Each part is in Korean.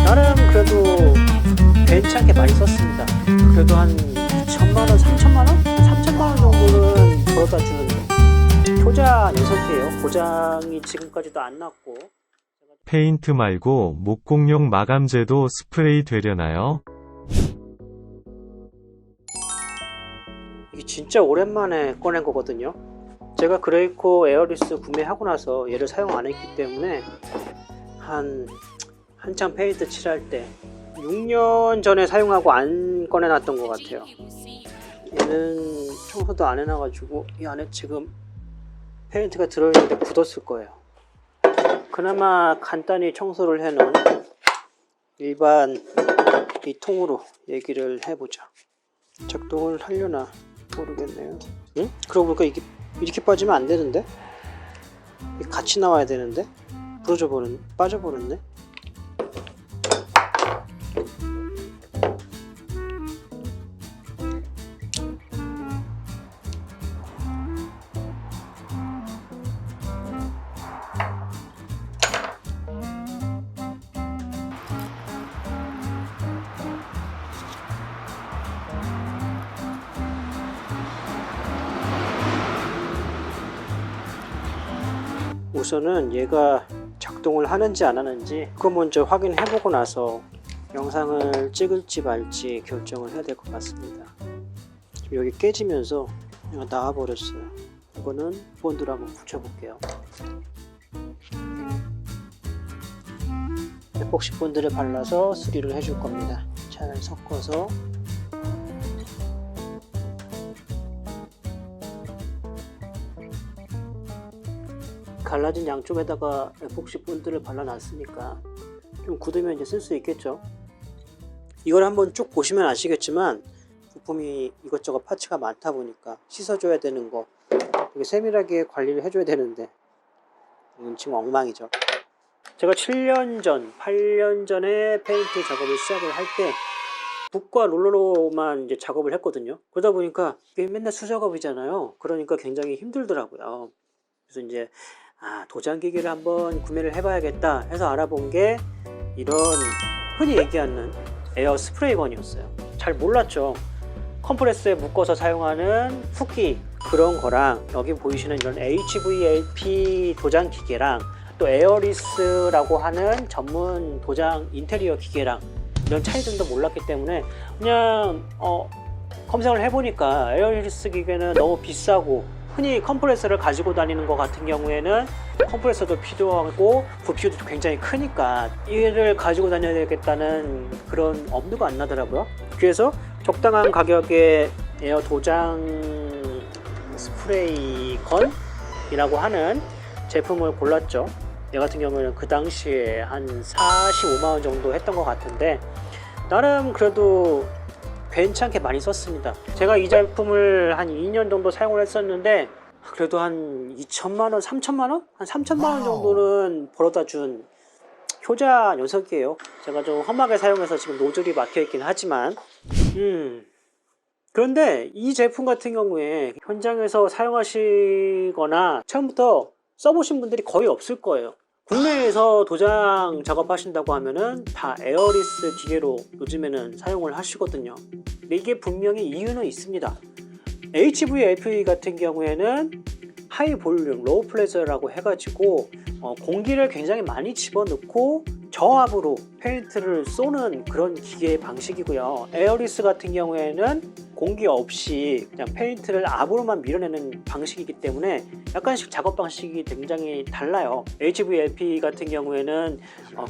나름 그래도 괜찮게 많이 썼습니다. 그래도 한 2천만원, 3천만원? 3천만원 정도는 벌어다 주는 효자 녀석이에요. 고장이 지금까지도 안 났고. 페인트 말고 목공용 마감제도 스프레이 되려나요? 이게 진짜 오랜만에 꺼낸 거거든요. 제가 그레이코 에어리스 구매하고 나서 얘를 사용 안 했기 때문에 한창 페인트 칠할 때 6년 전에 사용하고 안 꺼내놨던 것 같아요. 얘는 청소도 안 해놔가지고 이 안에 지금 페인트가 들어있는데 굳었을 거예요. 그나마 간단히 청소를 해놓은 일반 이 통으로 얘기를 해보자. 작동을 하려나 모르겠네요. 응? 그러고 보니까 이게 이렇게 빠지면 안 되는데? 같이 나와야 되는데? 빠져버렸네? 우선은 얘가 작동을 하는지 안 하는지 그거 먼저 확인해보고 나서 영상을 찍을지 말지 결정을 해야 될 것 같습니다. 지금 여기 깨지면서 나와버렸어요. 이거는 본드를 한번 붙여볼게요. 에폭시 본드를 발라서 수리를 해줄 겁니다. 잘 섞어서 갈라진 양쪽에다가 에폭시 본드를 발라놨으니까 좀 굳으면 이제 쓸 수 있겠죠. 이걸 한번 쭉 보시면 아시겠지만 부품이 이것저것 파츠가 많다 보니까 씻어줘야 되는 거 되게 세밀하게 관리를 해줘야 되는데 이건 지금 엉망이죠. 제가 7년 전, 8년 전에 페인트 작업을 시작을 할 때 붓과 롤러로만 이제 작업을 했거든요. 그러다 보니까 이게 맨날 수작업이잖아요. 그러니까 굉장히 힘들더라고요. 그래서 이제 도장기기를 한번 구매를 해봐야겠다 해서 알아본 게 이런 흔히 얘기하는 에어 스프레이건이었어요. 잘 몰랐죠. 컴프레서에 묶어서 사용하는 흡기 그런 거랑 여기 보이시는 이런 HVLP 도장 기계랑 또 에어리스라고 하는 전문 도장 인테리어 기계랑 이런 차이점도 몰랐기 때문에 그냥 검색을 해보니까 에어리스 기계는 너무 비싸고 흔히 컴프레서를 가지고 다니는 것 같은 경우에는 컴프레서도 필요하고 부피도 굉장히 크니까 이를 가지고 다녀야 되겠다는 그런 엄두가 안 나더라고요. 그래서 적당한 가격의 에어 도장 스프레이건이라고 하는 제품을 골랐죠. 얘 같은 경우에는 그 당시에 한 45만원 정도 했던 것 같은데 나름 그래도 괜찮게 많이 썼습니다. 제가 이 제품을 한 2년 정도 사용을 했었는데 그래도 한 2천만원, 3천만원? 한 3천만원 정도는 벌어다 준 효자 녀석이에요. 제가 좀 험하게 사용해서 지금 노즐이 막혀 있긴 하지만 그런데 이 제품 같은 경우에 현장에서 사용하시거나 처음부터 써보신 분들이 거의 없을 거예요. 국내에서 도장 작업하신다고 하면은 다 에어리스 기계로 요즘에는 사용을 하시거든요. 근데 이게 분명히 이유는 있습니다. HVLP 같은 경우에는 하이 볼륨, 로우 플레저라고 해가지고 공기를 굉장히 많이 집어넣고 저압으로 페인트를 쏘는 그런 기계 방식이고요. 에어리스 같은 경우에는 공기 없이 그냥 페인트를 압으로만 밀어내는 방식이기 때문에 약간씩 작업 방식이 굉장히 달라요. HVLP 같은 경우에는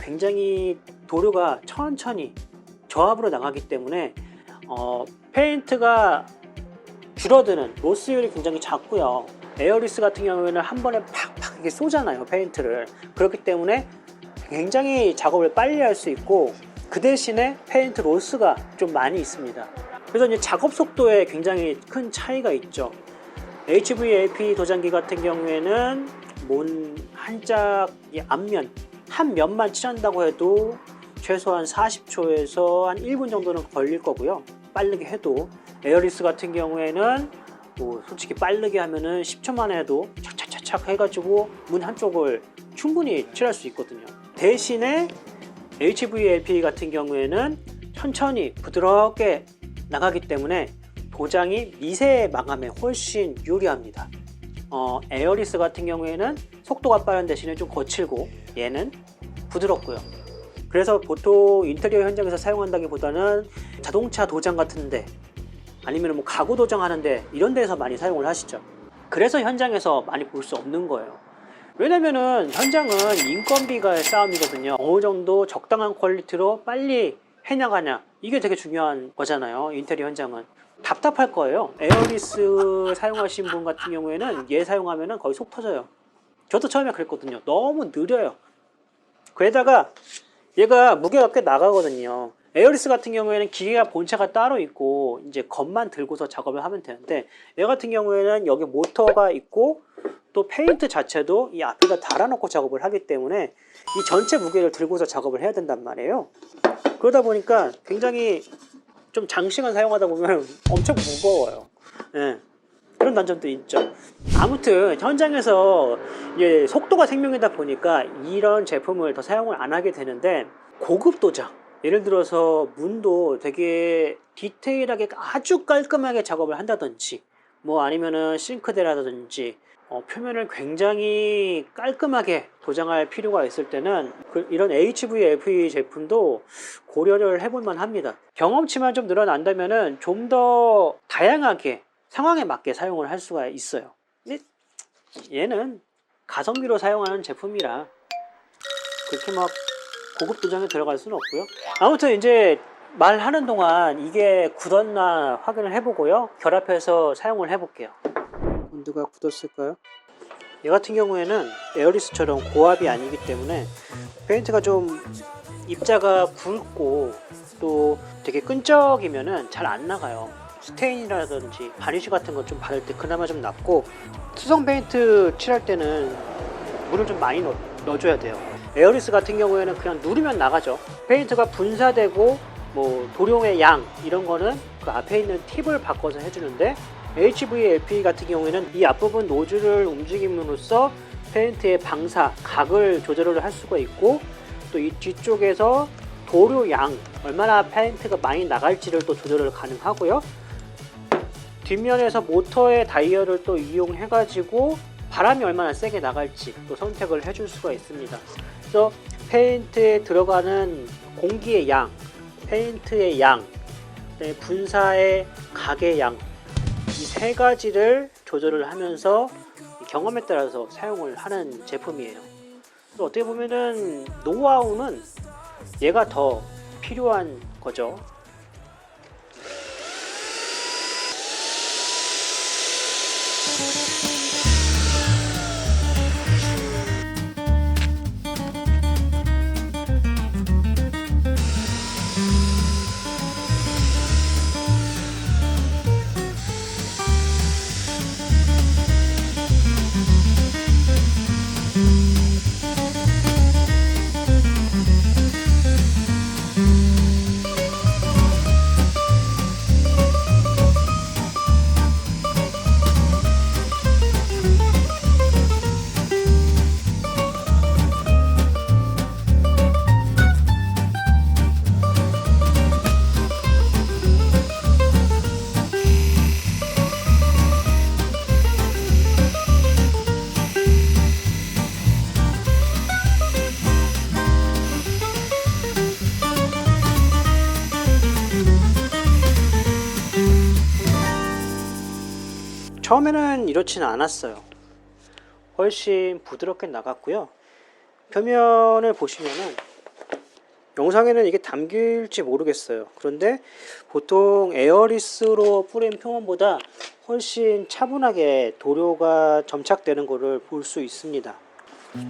굉장히 도료가 천천히 저압으로 나가기 때문에 페인트가 줄어드는 로스율이 굉장히 작고요. 에어리스 같은 경우에는 한 번에 팍팍 이렇게 쏘잖아요, 페인트를. 그렇기 때문에 굉장히 작업을 빨리 할 수 있고 그 대신에 페인트 로스가 좀 많이 있습니다. 그래서 이제 작업 속도에 굉장히 큰 차이가 있죠. HVLP 도장기 같은 경우에는 한 짝의 앞면 한 면만 칠한다고 해도 최소한 40초에서 한 1분 정도는 걸릴 거고요. 빠르게 해도. 에어리스 같은 경우에는 뭐 솔직히 빠르게 하면은 10초 만에 해도 차차차차 장착해가지고 문 한쪽을 충분히 칠할 수 있거든요. 대신에 HVLP 같은 경우에는 천천히 부드럽게 나가기 때문에 도장이 미세 마감에 훨씬 유리합니다. 에어리스 같은 경우에는 속도가 빠른 대신에 좀 거칠고 얘는 부드럽고요. 그래서 보통 인테리어 현장에서 사용한다기보다는 자동차 도장 같은데 아니면 뭐 가구 도장 하는데 이런 데서 많이 사용을 하시죠. 그래서 현장에서 많이 볼 수 없는 거예요. 왜냐면은 현장은 인건비가의 싸움이거든요. 어느 정도 적당한 퀄리티로 빨리 해나가냐, 이게 되게 중요한 거잖아요. 인테리어 현장은 답답할 거예요. 에어리스 사용하신 분 같은 경우에는 얘 사용하면은 거의 속 터져요. 저도 처음에 그랬거든요. 너무 느려요. 게다가 얘가 무게가 꽤 나가거든요. 에어리스 같은 경우에는 기계가 본체가 따로 있고 이제 겉만 들고서 작업을 하면 되는데, 얘 같은 경우에는 여기 모터가 있고 또 페인트 자체도 이 앞에다 달아놓고 작업을 하기 때문에 이 전체 무게를 들고서 작업을 해야 된단 말이에요. 그러다 보니까 굉장히 좀 장시간 사용하다 보면 엄청 무거워요. 예. 그런 단점도 있죠. 아무튼 현장에서 이제 속도가 생명이다 보니까 이런 제품을 더 사용을 안 하게 되는데, 고급 도장, 예를 들어서 문도 되게 디테일하게 아주 깔끔하게 작업을 한다든지, 뭐 아니면은 싱크대라든지 표면을 굉장히 깔끔하게 도장할 필요가 있을 때는 이런 HVLP 제품도 고려를 해볼만 합니다. 경험치만 좀 늘어난다면은 좀 더 다양하게 상황에 맞게 사용을 할 수가 있어요. 근데 얘는 가성비로 사용하는 제품이라 그렇게 막 고급 도장에 들어갈 수는 없고요. 아무튼 이제 말하는 동안 이게 굳었나 확인을 해보고요. 결합해서 사용을 해볼게요. 본드가 굳었을까요? 얘 같은 경우에는 에어리스처럼 고압이 아니기 때문에 페인트가 좀 입자가 굵고 또 되게 끈적이면은 잘 안 나가요. 스테인이라든지 바니쉬 같은 거 좀 바를 때 그나마 좀 낫고, 수성 페인트 칠할 때는 물을 좀 많이 넣어줘야 돼요. 에어리스 같은 경우에는 그냥 누르면 나가죠. 페인트가 분사되고 뭐 도룡의 양 이런 거는 그 앞에 있는 팁을 바꿔서 해주는데, HVLP 같은 경우에는 이 앞부분 노즐을 움직임으로써 페인트의 방사, 각을 조절을 할 수가 있고, 또 이 뒤쪽에서 도료 양, 얼마나 페인트가 많이 나갈지를 또 조절을 가능하고요. 뒷면에서 모터의 다이얼을 또 이용해 가지고 바람이 얼마나 세게 나갈지 또 선택을 해줄 수가 있습니다. 그래서 페인트에 들어가는 공기의 양, 페인트의 양, 분사의 각의 양, 이 세 가지를 조절을 하면서 경험에 따라서 사용을 하는 제품이에요. 어떻게 보면은 노하우는 얘가 더 필요한 거죠. 처음에는 이렇지는 않았어요. 훨씬 부드럽게 나갔고요. 표면을 보시면은 영상에는 이게 담길지 모르겠어요. 그런데 보통 에어리스로 뿌린 표면보다 훨씬 차분하게 도료가 점착되는 것을 볼 수 있습니다.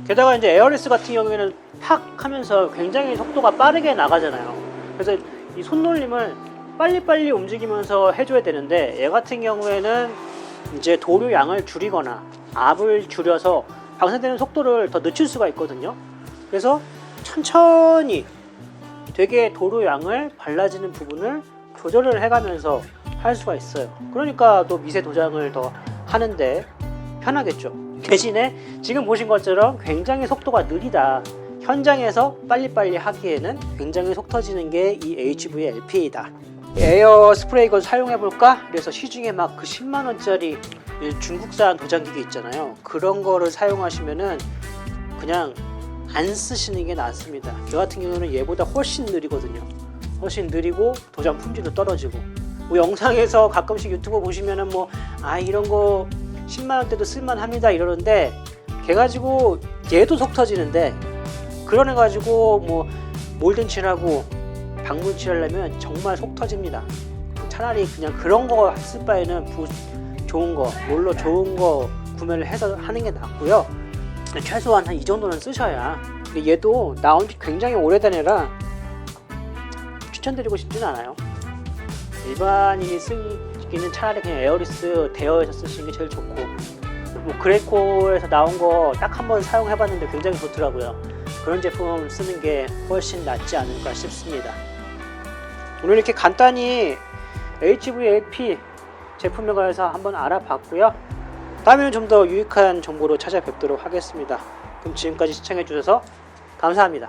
게다가 이제 에어리스 같은 경우에는 팍 하면서 굉장히 속도가 빠르게 나가잖아요. 그래서 이 손놀림을 빨리빨리 움직이면서 해줘야 되는데, 얘 같은 경우에는 이제 도료 양을 줄이거나 압을 줄여서 방사되는 속도를 더 늦출 수가 있거든요. 그래서 천천히 되게 도료 양을 발라지는 부분을 조절을 해가면서 할 수가 있어요. 그러니까 또 미세 도장을 더 하는데 편하겠죠. 대신에 지금 보신 것처럼 굉장히 속도가 느리다. 현장에서 빨리빨리 하기에는 굉장히 속 터지는 게 이 HVLP이다. 에어 스프레이건 사용해볼까? 그래서 시중에 막 그 10만원짜리 중국산 도장기기 있잖아요. 그런 거를 사용하시면은 그냥 안 쓰시는 게 낫습니다. 저 같은 경우는 얘보다 훨씬 느리거든요. 훨씬 느리고 도장 품질도 떨어지고, 뭐 영상에서 가끔씩 유튜브 보시면은 뭐 이런 거 10만원대도 쓸만합니다 이러는데, 걔 가지고 얘도 속 터지는데, 그런 애 가지고 뭐 몰딩 칠하고 방문 칠하려면 정말 속 터집니다. 차라리 그냥 그런 거 쓸 바에는 좋은 거, 롤러 좋은 거 구매를 해서 하는 게 낫고요. 최소한 한 이 정도는 쓰셔야. 근데 얘도 나온 지 굉장히 오래된 애라 추천드리고 싶지는 않아요. 일반인이 쓰기는 차라리 그냥 에어리스 대여해서 쓰시는 게 제일 좋고, 뭐 그레이코에서 나온 거 딱 한 번 사용해봤는데 굉장히 좋더라고요. 그런 제품 쓰는 게 훨씬 낫지 않을까 싶습니다. 오늘 이렇게 간단히 HVLP 제품에 관해서 한번 알아봤고요. 다음에는 좀 더 유익한 정보로 찾아뵙도록 하겠습니다. 그럼 지금까지 시청해 주셔서 감사합니다.